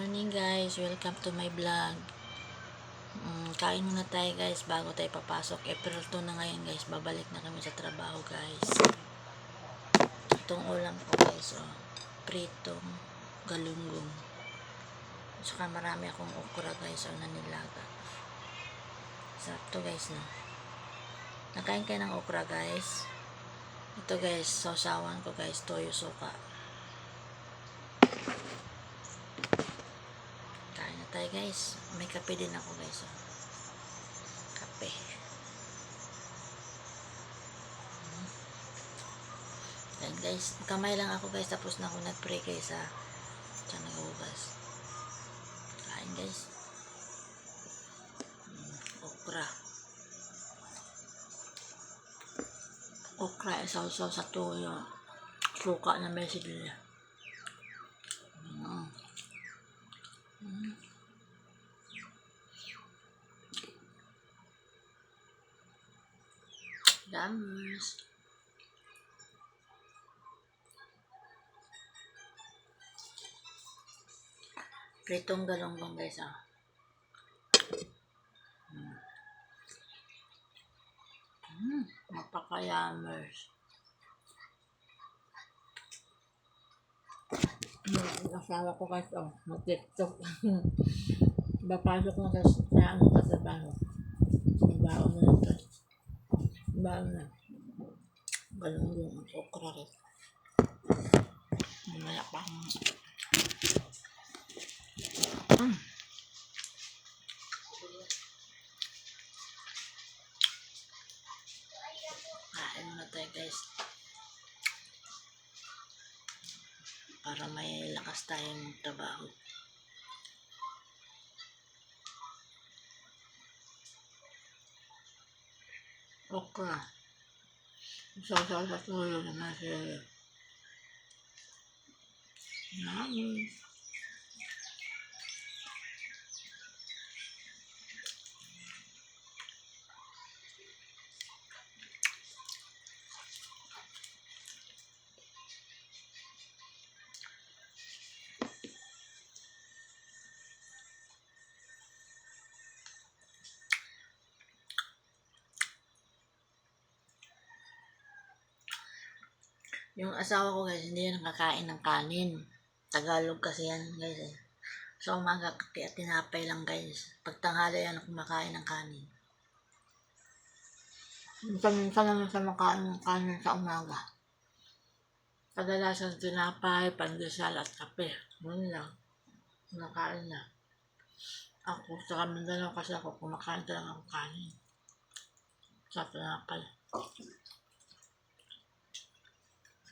morning guys, welcome to my vlog. Kain muna tayo guys bago tayo papasok. April 2 na ngayon guys, babalik na kami sa trabaho guys. Itong ulam ko guys, pritong galunggong. Saka marami akong okra guys, nanilaga. Sarap to guys, no? Nakain kayo ng okra guys. Ito guys, sausawan ko guys, toyo suka. Tayo guys, may kape din ako guys, kape. Yan guys, kamay lang ako guys, tapos na ako nag-pray guys tsaka nag-ugas. Kain guys. Okra sausaw sa toyo, suka na may sili. Damas. Pritong galunggong guys, napaka-yummers. Asawa ko guys, mag-tiktok. Papasok na sa trabaho. Baon na ito. Baon na. Galunggong, okra rin. Mamaya pa. Kain muna tayo guys. Para may lakas tayong trabaho. Okra. Sausaw sa toyo na masaya. Yummy. Yung asawa ko guys, hindi yan nakakain ng kanin. Tagalog kasi yan guys. Sa umaga, kaya tinapay lang guys. Pag tanghali yan, kumakain ng kanin. Minsan lang siya makain ng kanin sa umaga. Kadalasan tinapay, pandesal at kape. Yun lang. Kumakain na. Ako, sa Mindanao kasi ako, kumakain talaga ng kanin. Sa tinapay.